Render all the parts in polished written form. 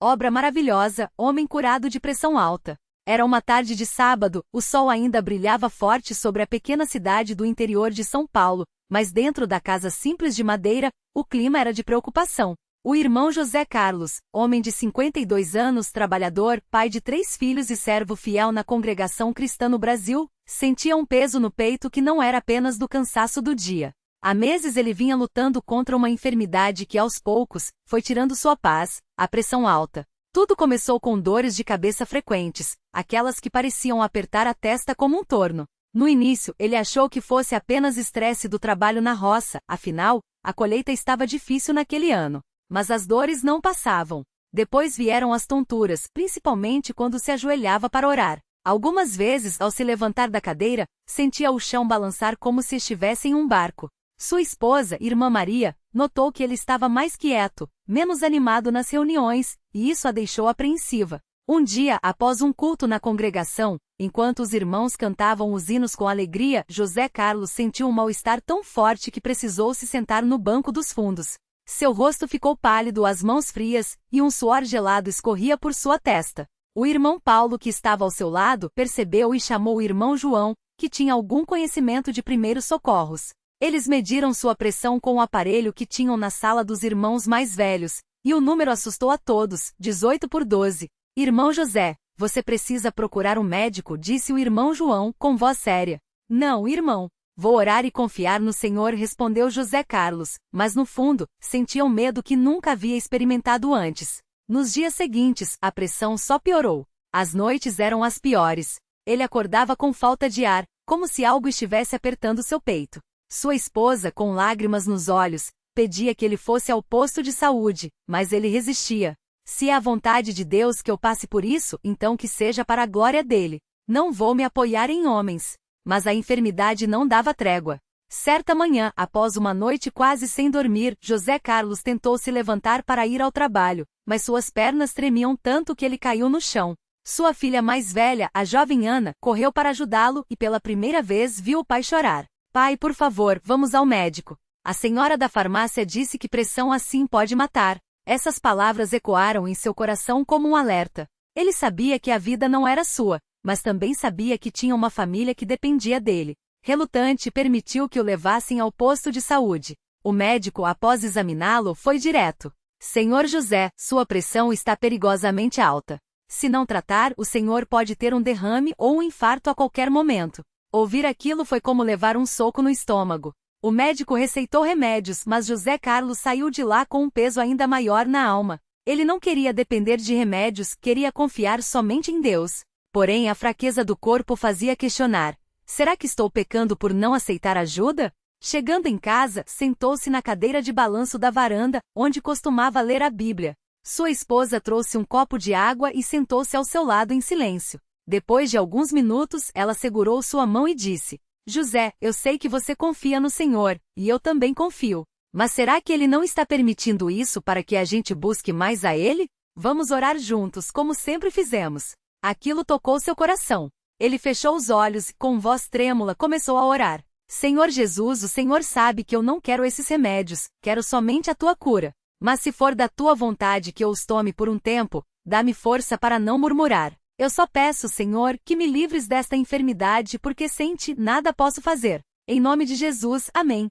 obra maravilhosa, homem curado de pressão alta. Era uma tarde de sábado, o sol ainda brilhava forte sobre a pequena cidade do interior de São Paulo, mas dentro da casa simples de madeira, o clima era de preocupação. O irmão José Carlos, homem de 52 anos, trabalhador, pai de 3 filhos e servo fiel na congregação cristã no Brasil, sentia um peso no peito que não era apenas do cansaço do dia. Há meses ele vinha lutando contra uma enfermidade que aos poucos foi tirando sua paz, a pressão alta. Tudo começou com dores de cabeça frequentes, aquelas que pareciam apertar a testa como um torno. No início, ele achou que fosse apenas estresse do trabalho na roça, afinal, a colheita estava difícil naquele ano. Mas as dores não passavam. Depois vieram as tonturas, principalmente quando se ajoelhava para orar. Algumas vezes, ao se levantar da cadeira, sentia o chão balançar como se estivesse em um barco. Sua esposa, irmã Maria, notou que ele estava mais quieto, menos animado nas reuniões, e isso a deixou apreensiva. Um dia, após um culto na congregação, enquanto os irmãos cantavam os hinos com alegria, José Carlos sentiu um mal-estar tão forte que precisou se sentar no banco dos fundos. Seu rosto ficou pálido, as mãos frias, e um suor gelado escorria por sua testa. O irmão Paulo, que estava ao seu lado, percebeu e chamou o irmão João, que tinha algum conhecimento de primeiros socorros. Eles mediram sua pressão com o aparelho que tinham na sala dos irmãos mais velhos, e o número assustou a todos, 18/12. Irmão José, você precisa procurar um médico, disse o irmão João, com voz séria. Não, irmão. Vou orar e confiar no Senhor, respondeu José Carlos, mas no fundo, sentia um medo que nunca havia experimentado antes. Nos dias seguintes, a pressão só piorou. As noites eram as piores. Ele acordava com falta de ar, como se algo estivesse apertando seu peito. Sua esposa, com lágrimas nos olhos, pedia que ele fosse ao posto de saúde, mas ele resistia. Se é a vontade de Deus que eu passe por isso, então que seja para a glória dele. Não vou me apoiar em homens. Mas a enfermidade não dava trégua. Certa manhã, após uma noite quase sem dormir, José Carlos tentou se levantar para ir ao trabalho, mas suas pernas tremiam tanto que ele caiu no chão. Sua filha mais velha, a jovem Ana, correu para ajudá-lo e pela primeira vez viu o pai chorar. Pai, por favor, vamos ao médico. A senhora da farmácia disse que pressão assim pode matar. Essas palavras ecoaram em seu coração como um alerta. Ele sabia que a vida não era sua, mas também sabia que tinha uma família que dependia dele. Relutante, permitiu que o levassem ao posto de saúde. O médico, após examiná-lo, foi direto. Senhor José, sua pressão está perigosamente alta. Se não tratar, o senhor pode ter um derrame ou um infarto a qualquer momento. Ouvir aquilo foi como levar um soco no estômago. O médico receitou remédios, mas José Carlos saiu de lá com um peso ainda maior na alma. Ele não queria depender de remédios, queria confiar somente em Deus. Porém, a fraqueza do corpo fazia questionar. Será que estou pecando por não aceitar ajuda? Chegando em casa, sentou-se na cadeira de balanço da varanda, onde costumava ler a Bíblia. Sua esposa trouxe um copo de água e sentou-se ao seu lado em silêncio. Depois de alguns minutos, ela segurou sua mão e disse: José, eu sei que você confia no Senhor, e eu também confio. Mas será que Ele não está permitindo isso para que a gente busque mais a Ele? Vamos orar juntos, como sempre fizemos. Aquilo tocou seu coração. Ele fechou os olhos e, com voz trêmula, começou a orar. Senhor Jesus, o Senhor sabe que eu não quero esses remédios, quero somente a tua cura. Mas se for da tua vontade que eu os tome por um tempo, dá-me força para não murmurar. Eu só peço, Senhor, que me livres desta enfermidade, porque sem ti nada posso fazer. Em nome de Jesus, amém.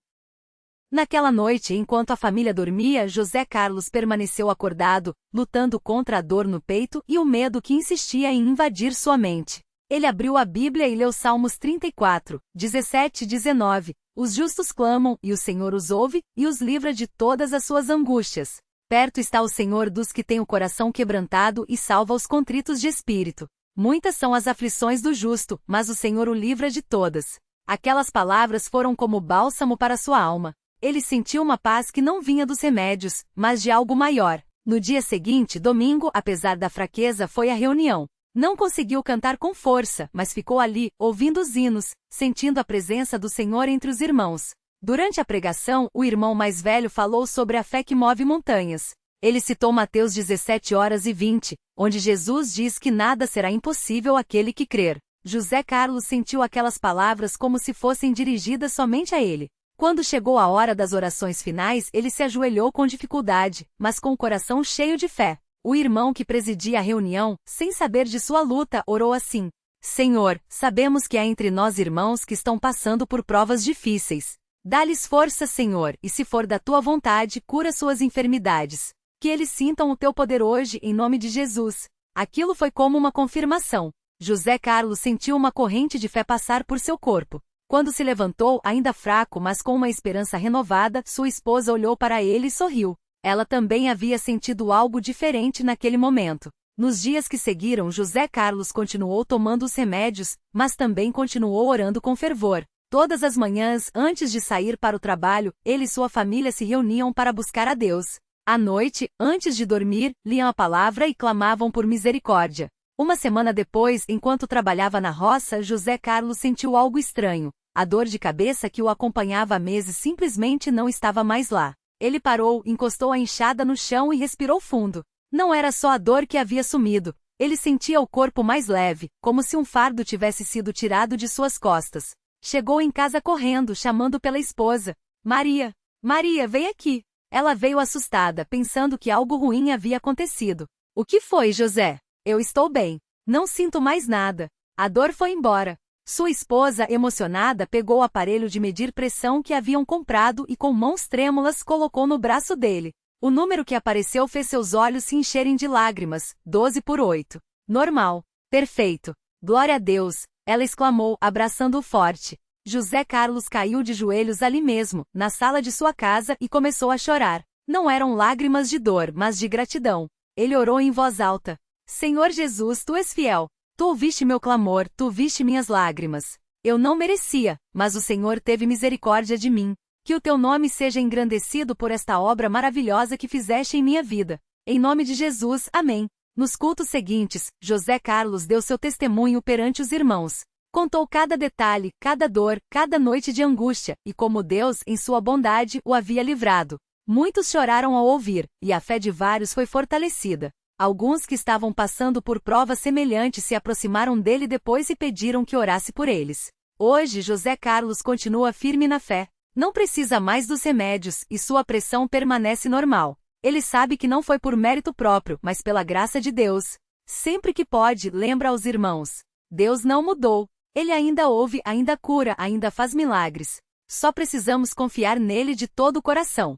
Naquela noite, enquanto a família dormia, José Carlos permaneceu acordado, lutando contra a dor no peito e o medo que insistia em invadir sua mente. Ele abriu a Bíblia e leu Salmos 34, 17 e 19. Os justos clamam, e o Senhor os ouve, e os livra de todas as suas angústias. Perto está o Senhor dos que têm o coração quebrantado e salva os contritos de espírito. Muitas são as aflições do justo, mas o Senhor o livra de todas. Aquelas palavras foram como bálsamo para sua alma. Ele sentiu uma paz que não vinha dos remédios, mas de algo maior. No dia seguinte, domingo, apesar da fraqueza, foi à reunião. Não conseguiu cantar com força, mas ficou ali, ouvindo os hinos, sentindo a presença do Senhor entre os irmãos. Durante a pregação, o irmão mais velho falou sobre a fé que move montanhas. Ele citou Mateus 17:20, onde Jesus diz que nada será impossível àquele que crer. José Carlos sentiu aquelas palavras como se fossem dirigidas somente a ele. Quando chegou a hora das orações finais, ele se ajoelhou com dificuldade, mas com o coração cheio de fé. O irmão que presidia a reunião, sem saber de sua luta, orou assim: Senhor, sabemos que há entre nós irmãos que estão passando por provas difíceis. Dá-lhes força, Senhor, e se for da tua vontade, cura suas enfermidades. Que eles sintam o teu poder hoje, em nome de Jesus. Aquilo foi como uma confirmação. José Carlos sentiu uma corrente de fé passar por seu corpo. Quando se levantou, ainda fraco, mas com uma esperança renovada, sua esposa olhou para ele e sorriu. Ela também havia sentido algo diferente naquele momento. Nos dias que seguiram, José Carlos continuou tomando os remédios, mas também continuou orando com fervor. Todas as manhãs, antes de sair para o trabalho, ele e sua família se reuniam para buscar a Deus. À noite, antes de dormir, liam a palavra e clamavam por misericórdia. Uma semana depois, enquanto trabalhava na roça, José Carlos sentiu algo estranho. A dor de cabeça que o acompanhava há meses simplesmente não estava mais lá. Ele parou, encostou a enxada no chão e respirou fundo. Não era só a dor que havia sumido. Ele sentia o corpo mais leve, como se um fardo tivesse sido tirado de suas costas. Chegou em casa correndo, chamando pela esposa. Maria! Maria, vem aqui! Ela veio assustada, pensando que algo ruim havia acontecido. O que foi, José? Eu estou bem. Não sinto mais nada. A dor foi embora. Sua esposa, emocionada, pegou o aparelho de medir pressão que haviam comprado e com mãos trêmulas colocou no braço dele. O número que apareceu fez seus olhos se encherem de lágrimas. 12/8. Normal. Perfeito. Glória a Deus, ela exclamou, abraçando-o forte. José Carlos caiu de joelhos ali mesmo, na sala de sua casa, e começou a chorar. Não eram lágrimas de dor, mas de gratidão. Ele orou em voz alta. Senhor Jesus, tu és fiel. Tu ouviste meu clamor, tu viste minhas lágrimas. Eu não merecia, mas o Senhor teve misericórdia de mim. Que o teu nome seja engrandecido por esta obra maravilhosa que fizeste em minha vida. Em nome de Jesus, amém. Nos cultos seguintes, José Carlos deu seu testemunho perante os irmãos. Contou cada detalhe, cada dor, cada noite de angústia, e como Deus, em sua bondade, o havia livrado. Muitos choraram ao ouvir, e a fé de vários foi fortalecida. Alguns que estavam passando por provas semelhantes se aproximaram dele depois e pediram que orasse por eles. Hoje, José Carlos continua firme na fé. Não precisa mais dos remédios, e sua pressão permanece normal. Ele sabe que não foi por mérito próprio, mas pela graça de Deus. Sempre que pode, lembra aos irmãos. Deus não mudou. Ele ainda ouve, ainda cura, ainda faz milagres. Só precisamos confiar nele de todo o coração.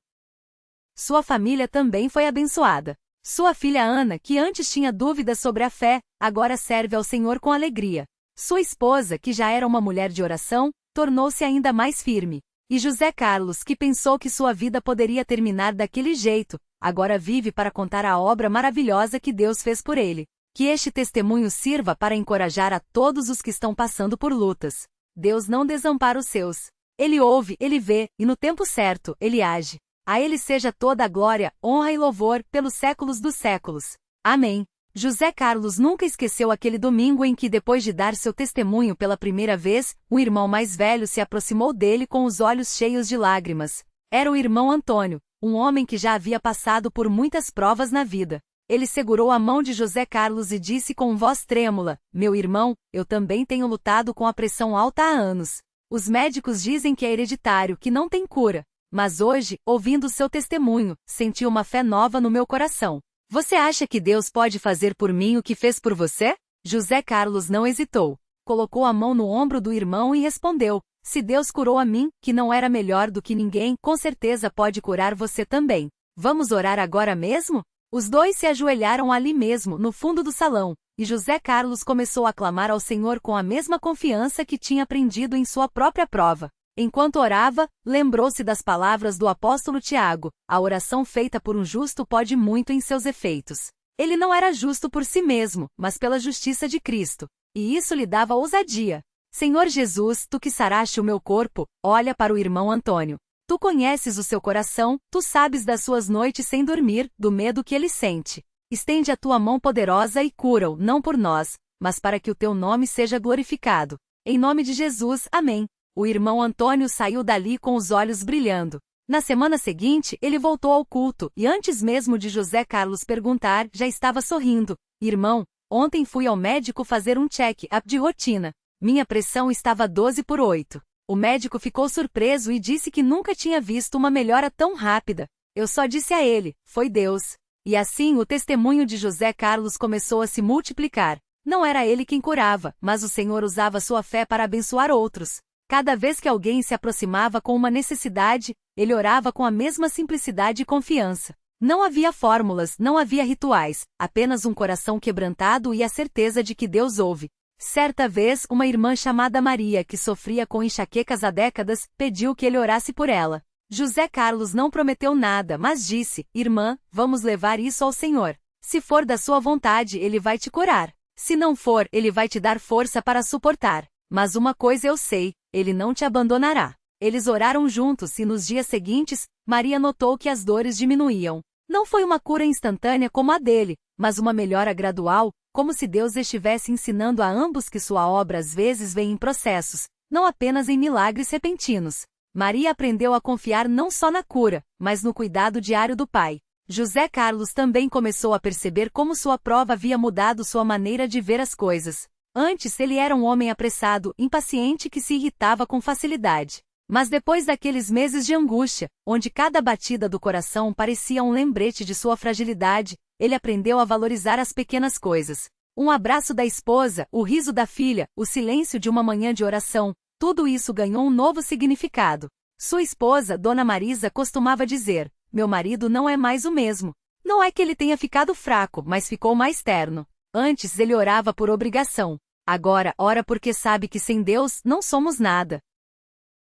Sua família também foi abençoada. Sua filha Ana, que antes tinha dúvidas sobre a fé, agora serve ao Senhor com alegria. Sua esposa, que já era uma mulher de oração, tornou-se ainda mais firme. E José Carlos, que pensou que sua vida poderia terminar daquele jeito, agora vive para contar a obra maravilhosa que Deus fez por ele. Que este testemunho sirva para encorajar a todos os que estão passando por lutas. Deus não desampara os seus. Ele ouve, ele vê, e no tempo certo, ele age. A ele seja toda a glória, honra e louvor, pelos séculos dos séculos. Amém. José Carlos nunca esqueceu aquele domingo em que, depois de dar seu testemunho pela primeira vez, o irmão mais velho se aproximou dele com os olhos cheios de lágrimas. Era o irmão Antônio, um homem que já havia passado por muitas provas na vida. Ele segurou a mão de José Carlos e disse com voz trêmula: Meu irmão, eu também tenho lutado com a pressão alta há anos. Os médicos dizem que é hereditário, que não tem cura. Mas hoje, ouvindo seu testemunho, senti uma fé nova no meu coração. Você acha que Deus pode fazer por mim o que fez por você? José Carlos não hesitou. Colocou a mão no ombro do irmão e respondeu: Se Deus curou a mim, que não era melhor do que ninguém, com certeza pode curar você também. Vamos orar agora mesmo? Os dois se ajoelharam ali mesmo, no fundo do salão, e José Carlos começou a clamar ao Senhor com a mesma confiança que tinha aprendido em sua própria prova. Enquanto orava, lembrou-se das palavras do apóstolo Tiago: a oração feita por um justo pode muito em seus efeitos. Ele não era justo por si mesmo, mas pela justiça de Cristo. E isso lhe dava ousadia. Senhor Jesus, tu que saraste o meu corpo, olha para o irmão Antônio. Tu conheces o seu coração, tu sabes das suas noites sem dormir, do medo que ele sente. Estende a tua mão poderosa e cura-o, não por nós, mas para que o teu nome seja glorificado. Em nome de Jesus, amém. O irmão Antônio saiu dali com os olhos brilhando. Na semana seguinte, ele voltou ao culto, e antes mesmo de José Carlos perguntar, já estava sorrindo. Irmão, ontem fui ao médico fazer um check-up de rotina. Minha pressão estava 12/8. O médico ficou surpreso e disse que nunca tinha visto uma melhora tão rápida. Eu só disse a ele: foi Deus. E assim o testemunho de José Carlos começou a se multiplicar. Não era ele quem curava, mas o Senhor usava sua fé para abençoar outros. Cada vez que alguém se aproximava com uma necessidade, ele orava com a mesma simplicidade e confiança. Não havia fórmulas, não havia rituais, apenas um coração quebrantado e a certeza de que Deus ouve. Certa vez, uma irmã chamada Maria, que sofria com enxaquecas há décadas, pediu que ele orasse por ela. José Carlos não prometeu nada, mas disse: irmã, vamos levar isso ao Senhor. Se for da sua vontade, ele vai te curar. Se não for, ele vai te dar força para suportar. Mas uma coisa eu sei, ele não te abandonará. Eles oraram juntos e nos dias seguintes, Maria notou que as dores diminuíam. Não foi uma cura instantânea como a dele, mas uma melhora gradual, como se Deus estivesse ensinando a ambos que sua obra às vezes vem em processos, não apenas em milagres repentinos. Maria aprendeu a confiar não só na cura, mas no cuidado diário do Pai. José Carlos também começou a perceber como sua prova havia mudado sua maneira de ver as coisas. Antes ele era um homem apressado, impaciente que se irritava com facilidade. Mas depois daqueles meses de angústia, onde cada batida do coração parecia um lembrete de sua fragilidade, ele aprendeu a valorizar as pequenas coisas. Um abraço da esposa, o riso da filha, o silêncio de uma manhã de oração, tudo isso ganhou um novo significado. Sua esposa, Dona Marisa, costumava dizer: meu marido não é mais o mesmo. Não é que ele tenha ficado fraco, mas ficou mais terno. Antes ele orava por obrigação. Agora ora porque sabe que sem Deus não somos nada.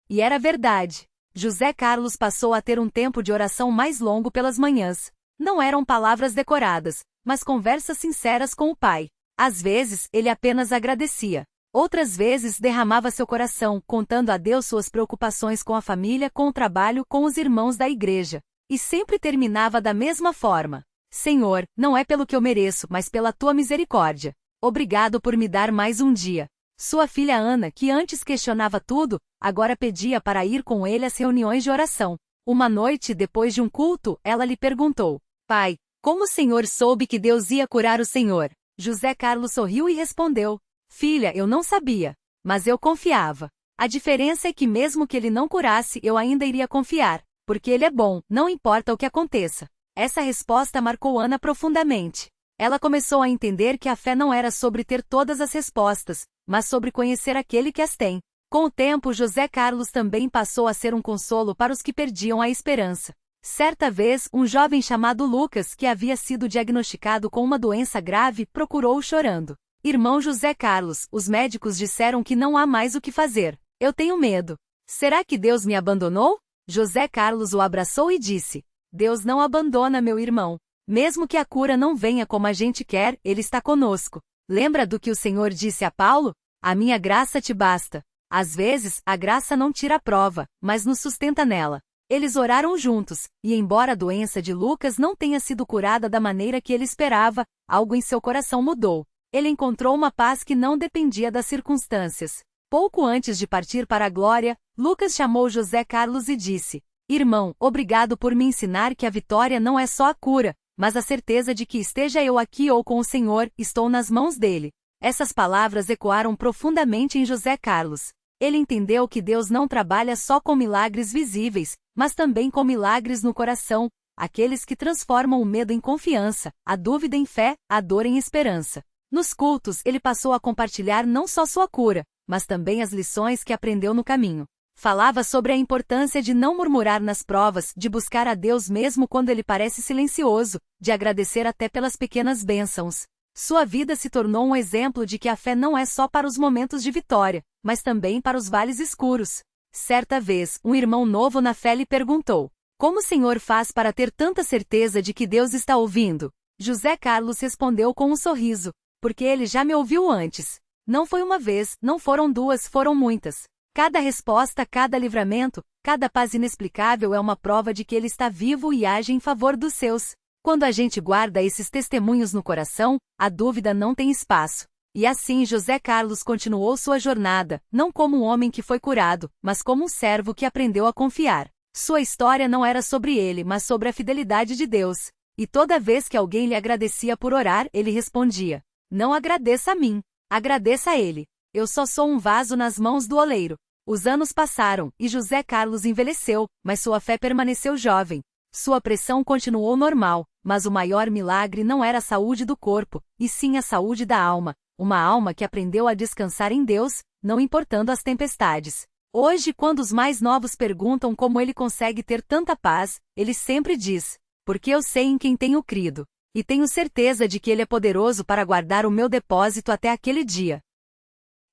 E era verdade. José Carlos passou a ter um tempo de oração mais longo pelas manhãs. Não eram palavras decoradas, mas conversas sinceras com o Pai. Às vezes, ele apenas agradecia. Outras vezes derramava seu coração, contando a Deus suas preocupações com a família, com o trabalho, com os irmãos da igreja. E sempre terminava da mesma forma: Senhor, não é pelo que eu mereço, mas pela tua misericórdia. Obrigado por me dar mais um dia. Sua filha Ana, que antes questionava tudo, agora pedia para ir com ele às reuniões de oração. Uma noite, depois de um culto, ela lhe perguntou: Pai, como o senhor soube que Deus ia curar o senhor? José Carlos sorriu e respondeu: Filha, eu não sabia, mas eu confiava. A diferença é que mesmo que ele não curasse, eu ainda iria confiar, porque ele é bom, não importa o que aconteça. Essa resposta marcou Ana profundamente. Ela começou a entender que a fé não era sobre ter todas as respostas, mas sobre conhecer aquele que as tem. Com o tempo, José Carlos também passou a ser um consolo para os que perdiam a esperança. Certa vez, um jovem chamado Lucas, que havia sido diagnosticado com uma doença grave, procurou-o chorando. Irmão José Carlos, os médicos disseram que não há mais o que fazer. Eu tenho medo. Será que Deus me abandonou? José Carlos o abraçou e disse: Deus não abandona meu irmão. Mesmo que a cura não venha como a gente quer, Ele está conosco. Lembra do que o Senhor disse a Paulo? A minha graça te basta. Às vezes, a graça não tira a prova, mas nos sustenta nela. Eles oraram juntos, e embora a doença de Lucas não tenha sido curada da maneira que ele esperava, algo em seu coração mudou. Ele encontrou uma paz que não dependia das circunstâncias. Pouco antes de partir para a glória, Lucas chamou José Carlos e disse: Irmão, obrigado por me ensinar que a vitória não é só a cura, mas a certeza de que esteja eu aqui ou com o Senhor, estou nas mãos dele. Essas palavras ecoaram profundamente em José Carlos. Ele entendeu que Deus não trabalha só com milagres visíveis, mas também com milagres no coração, aqueles que transformam o medo em confiança, a dúvida em fé, a dor em esperança. Nos cultos, ele passou a compartilhar não só sua cura, mas também as lições que aprendeu no caminho. Falava sobre a importância de não murmurar nas provas, de buscar a Deus mesmo quando ele parece silencioso, de agradecer até pelas pequenas bênçãos. Sua vida se tornou um exemplo de que a fé não é só para os momentos de vitória, mas também para os vales escuros. Certa vez, um irmão novo na fé lhe perguntou: Como o Senhor faz para ter tanta certeza de que Deus está ouvindo? José Carlos respondeu com um sorriso: Porque ele já me ouviu antes. Não foi uma vez, não foram duas, foram muitas. Cada resposta, cada livramento, cada paz inexplicável é uma prova de que ele está vivo e age em favor dos seus. Quando a gente guarda esses testemunhos no coração, a dúvida não tem espaço. E assim José Carlos continuou sua jornada, não como um homem que foi curado, mas como um servo que aprendeu a confiar. Sua história não era sobre ele, mas sobre a fidelidade de Deus. E toda vez que alguém lhe agradecia por orar, ele respondia: Não agradeça a mim, agradeça a ele. Eu só sou um vaso nas mãos do oleiro. Os anos passaram, e José Carlos envelheceu, mas sua fé permaneceu jovem. Sua pressão continuou normal, Mas o maior milagre não era a saúde do corpo, e sim a saúde da alma, uma alma que aprendeu a descansar em Deus, não importando as tempestades. Hoje, quando os mais novos perguntam como ele consegue ter tanta paz, ele sempre diz: porque eu sei em quem tenho crido, e tenho certeza de que ele é poderoso para guardar o meu depósito até aquele dia.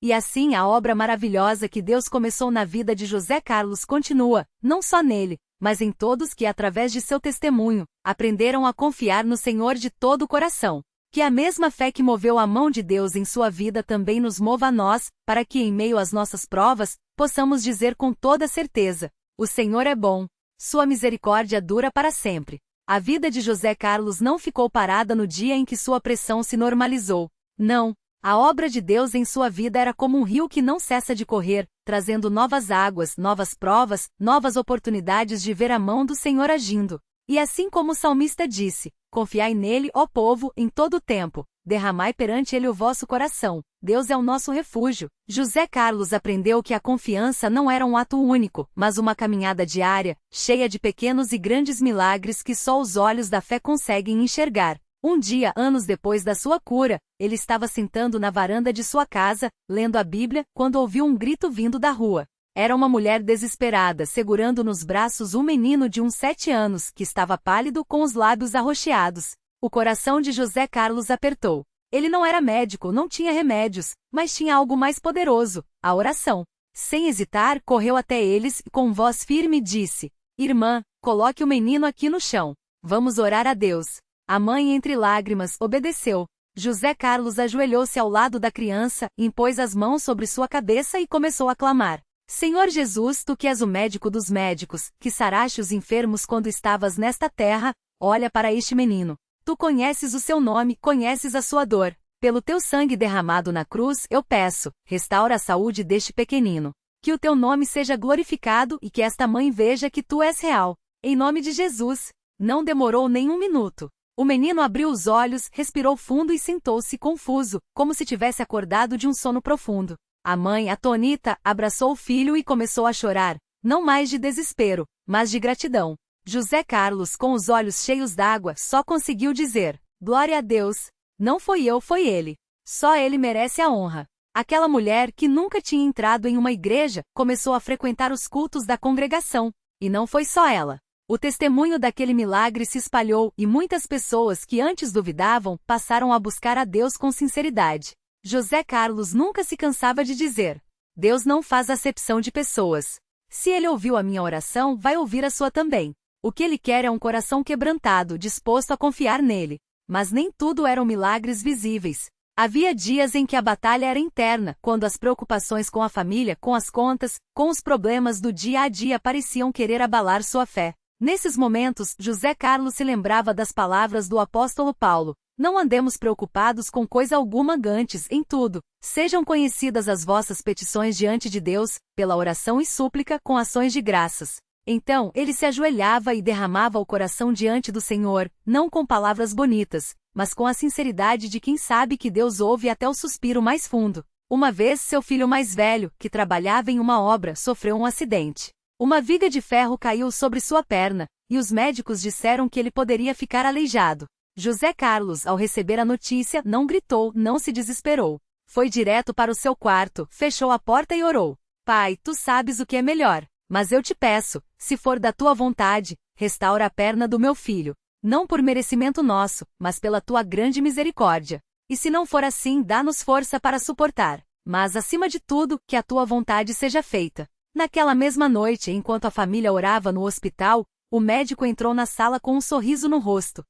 E assim a obra maravilhosa que Deus começou na vida de José Carlos continua, não só nele, mas em todos que, através de seu testemunho, aprenderam a confiar no Senhor de todo o coração. Que a mesma fé que moveu a mão de Deus em sua vida também nos mova a nós, para que, em meio às nossas provas, possamos dizer com toda certeza: o Senhor é bom, sua misericórdia dura para sempre. A vida de José Carlos não ficou parada no dia em que sua pressão se normalizou. Não. A obra de Deus em sua vida era como um rio que não cessa de correr, trazendo novas águas, novas provas, novas oportunidades de ver a mão do Senhor agindo. E assim como o salmista disse: confiai nele, ó povo, em todo o tempo, derramai perante ele o vosso coração, Deus é o nosso refúgio. José Carlos aprendeu que a confiança não era um ato único, mas uma caminhada diária, cheia de pequenos e grandes milagres que só os olhos da fé conseguem enxergar. Um dia, anos depois da sua cura, ele estava sentando na varanda de sua casa, lendo a Bíblia, quando ouviu um grito vindo da rua. Era uma mulher desesperada, segurando nos braços um menino de uns 7 anos, que estava pálido com os lábios arroxeados. O coração de José Carlos apertou. Ele não era médico, não tinha remédios, mas tinha algo mais poderoso: a oração. Sem hesitar, correu até eles e com voz firme disse: irmã, coloque o menino aqui no chão. Vamos orar a Deus. A mãe, entre lágrimas, obedeceu. José Carlos ajoelhou-se ao lado da criança, impôs as mãos sobre sua cabeça e começou a clamar: Senhor Jesus, tu que és o médico dos médicos, que saraste os enfermos quando estavas nesta terra, olha para este menino. Tu conheces o seu nome, conheces a sua dor. Pelo teu sangue derramado na cruz, eu peço, restaura a saúde deste pequenino. Que o teu nome seja glorificado e que esta mãe veja que tu és real. Em nome de Jesus. Não demorou nem um minuto. O menino abriu os olhos, respirou fundo e sentou-se confuso, como se tivesse acordado de um sono profundo. A mãe, atônita, abraçou o filho e começou a chorar, não mais de desespero, mas de gratidão. José Carlos, com os olhos cheios d'água, só conseguiu dizer: glória a Deus. Não foi eu, foi ele. Só ele merece a honra. Aquela mulher, que nunca tinha entrado em uma igreja, começou a frequentar os cultos da congregação. E não foi só ela. O testemunho daquele milagre se espalhou e muitas pessoas que antes duvidavam passaram a buscar a Deus com sinceridade. José Carlos nunca se cansava de dizer: Deus não faz acepção de pessoas. Se ele ouviu a minha oração, vai ouvir a sua também. O que ele quer é um coração quebrantado, disposto a confiar nele. Mas nem tudo eram milagres visíveis. Havia dias em que a batalha era interna, quando as preocupações com a família, com as contas, com os problemas do dia a dia pareciam querer abalar sua fé. Nesses momentos, José Carlos se lembrava das palavras do apóstolo Paulo: não andemos preocupados com coisa alguma, antes, em tudo, sejam conhecidas as vossas petições diante de Deus, pela oração e súplica, com ações de graças. Então, ele se ajoelhava e derramava o coração diante do Senhor, não com palavras bonitas, mas com a sinceridade de quem sabe que Deus ouve até o suspiro mais fundo. Uma vez, seu filho mais velho, que trabalhava em uma obra, sofreu um acidente. Uma viga de ferro caiu sobre sua perna, e os médicos disseram que ele poderia ficar aleijado. José Carlos, ao receber a notícia, não gritou, não se desesperou. Foi direto para o seu quarto, fechou a porta e orou: Pai, tu sabes o que é melhor, mas eu te peço, se for da tua vontade, restaura a perna do meu filho. Não por merecimento nosso, mas pela tua grande misericórdia. E se não for assim, dá-nos força para suportar. Mas, acima de tudo, que a tua vontade seja feita. Naquela mesma noite, enquanto a família orava no hospital, o médico entrou na sala com um sorriso no rosto.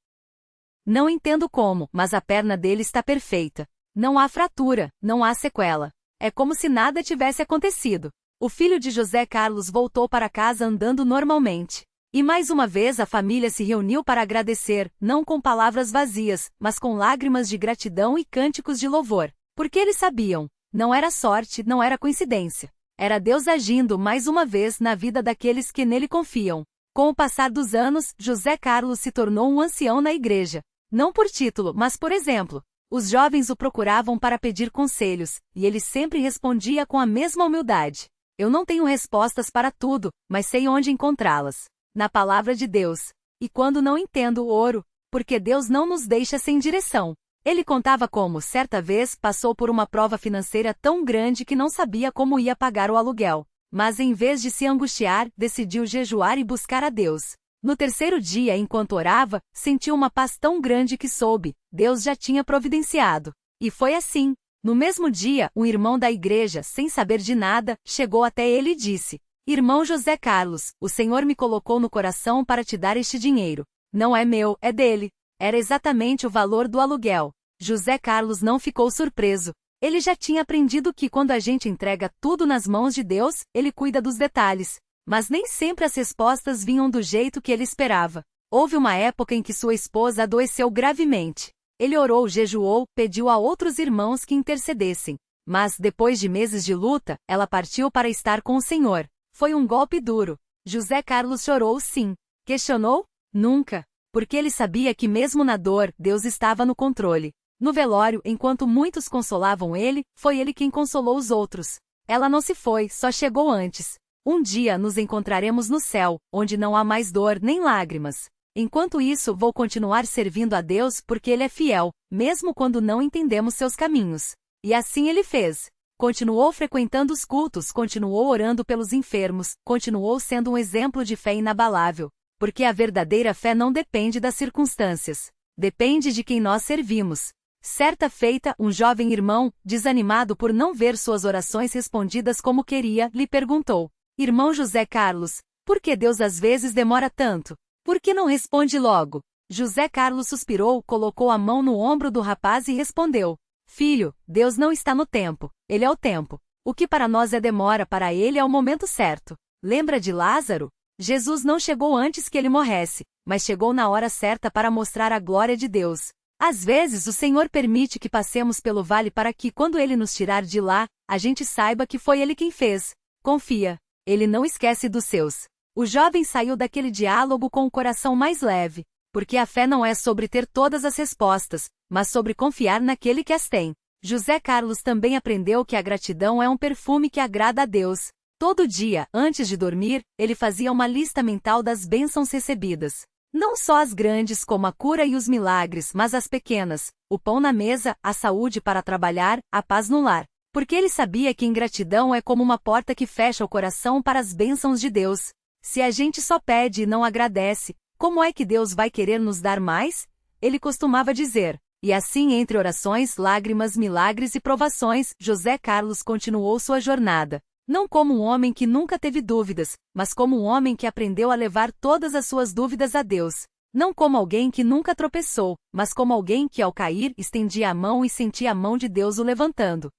Não entendo como, mas a perna dele está perfeita. Não há fratura, não há sequela. É como se nada tivesse acontecido. O filho de José Carlos voltou para casa andando normalmente. E mais uma vez a família se reuniu para agradecer, não com palavras vazias, mas com lágrimas de gratidão e cânticos de louvor. Porque eles sabiam, não era sorte, não era coincidência. Era Deus agindo mais uma vez na vida daqueles que nele confiam. Com o passar dos anos, José Carlos se tornou um ancião na igreja. Não por título, mas por exemplo. Os jovens o procuravam para pedir conselhos, e ele sempre respondia com a mesma humildade: eu não tenho respostas para tudo, mas sei onde encontrá-las. Na palavra de Deus. E quando não entendo, oro. porque Deus não nos deixa sem direção. Ele contava como, certa vez, passou por uma prova financeira tão grande que não sabia como ia pagar o aluguel. Mas em vez de se angustiar, decidiu jejuar e buscar a Deus. No terceiro dia, enquanto orava, sentiu uma paz tão grande que soube, Deus já tinha providenciado. E foi assim. No mesmo dia, um irmão da igreja, sem saber de nada, chegou até ele e disse: Irmão José Carlos, o Senhor me colocou no coração para te dar este dinheiro. Não é meu, é dele. Era exatamente o valor do aluguel. José Carlos não ficou surpreso. Ele já tinha aprendido que quando a gente entrega tudo nas mãos de Deus, Ele cuida dos detalhes. Mas nem sempre as respostas vinham do jeito que ele esperava. Houve uma época em que sua esposa adoeceu gravemente. Ele orou, jejuou, pediu a outros irmãos que intercedessem. Mas, depois de meses de luta, ela partiu para estar com o Senhor. Foi um golpe duro. José Carlos chorou sim. Questionou? Nunca. Porque ele sabia que mesmo na dor, Deus estava no controle. No velório, enquanto muitos consolavam ele, foi ele quem consolou os outros. Ela não se foi, só chegou antes. Um dia nos encontraremos no céu, onde não há mais dor nem lágrimas. Enquanto isso, vou continuar servindo a Deus porque Ele é fiel, mesmo quando não entendemos seus caminhos. E assim ele fez. Continuou frequentando os cultos, continuou orando pelos enfermos, continuou sendo um exemplo de fé inabalável. Porque a verdadeira fé não depende das circunstâncias. Depende de quem nós servimos. Certa feita, um jovem irmão, desanimado por não ver suas orações respondidas como queria, lhe perguntou: Irmão José Carlos, por que Deus às vezes demora tanto? Por que não responde logo? José Carlos suspirou, colocou a mão no ombro do rapaz e respondeu: Filho, Deus não está no tempo, Ele é o tempo. O que para nós é demora, para Ele é o momento certo. Lembra de Lázaro? Jesus não chegou antes que ele morresse, mas chegou na hora certa para mostrar a glória de Deus. Às vezes o Senhor permite que passemos pelo vale para que, quando Ele nos tirar de lá, a gente saiba que foi Ele quem fez. Confia. Ele não esquece dos seus. O jovem saiu daquele diálogo com o coração mais leve, porque a fé não é sobre ter todas as respostas, mas sobre confiar naquele que as tem. José Carlos também aprendeu que a gratidão é um perfume que agrada a Deus. Todo dia, antes de dormir, ele fazia uma lista mental das bênçãos recebidas. Não só as grandes como a cura e os milagres, mas as pequenas, o pão na mesa, a saúde para trabalhar, a paz no lar. Porque ele sabia que ingratidão é como uma porta que fecha o coração para as bênçãos de Deus. Se a gente só pede e não agradece, como é que Deus vai querer nos dar mais? Ele costumava dizer. E assim, entre orações, lágrimas, milagres e provações, José Carlos continuou sua jornada. Não como um homem que nunca teve dúvidas, mas como um homem que aprendeu a levar todas as suas dúvidas a Deus. Não como alguém que nunca tropeçou, mas como alguém que, ao cair, estendia a mão e sentia a mão de Deus o levantando.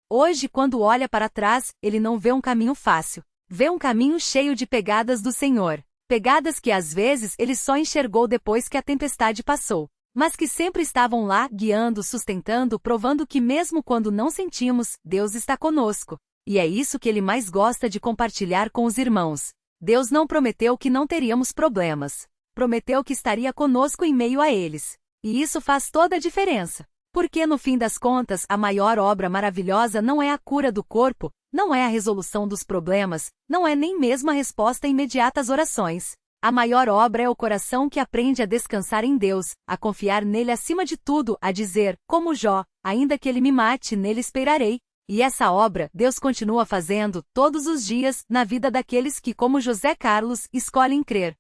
Hoje, quando olha para trás, ele não vê um caminho fácil. Vê um caminho cheio de pegadas do Senhor. Pegadas que às vezes ele só enxergou depois que a tempestade passou. Mas que sempre estavam lá, guiando, sustentando, provando que mesmo quando não sentimos, Deus está conosco. E é isso que ele mais gosta de compartilhar com os irmãos. Deus não prometeu que não teríamos problemas. Prometeu que estaria conosco em meio a eles. E isso faz toda a diferença. Porque no fim das contas, a maior obra maravilhosa não é a cura do corpo, não é a resolução dos problemas, não é nem mesmo a resposta imediata às orações. A maior obra é o coração que aprende a descansar em Deus, a confiar nele acima de tudo, a dizer, como Jó, ainda que ele me mate, nele esperarei. E essa obra, Deus continua fazendo, todos os dias, na vida daqueles que, como José Carlos, escolhem crer.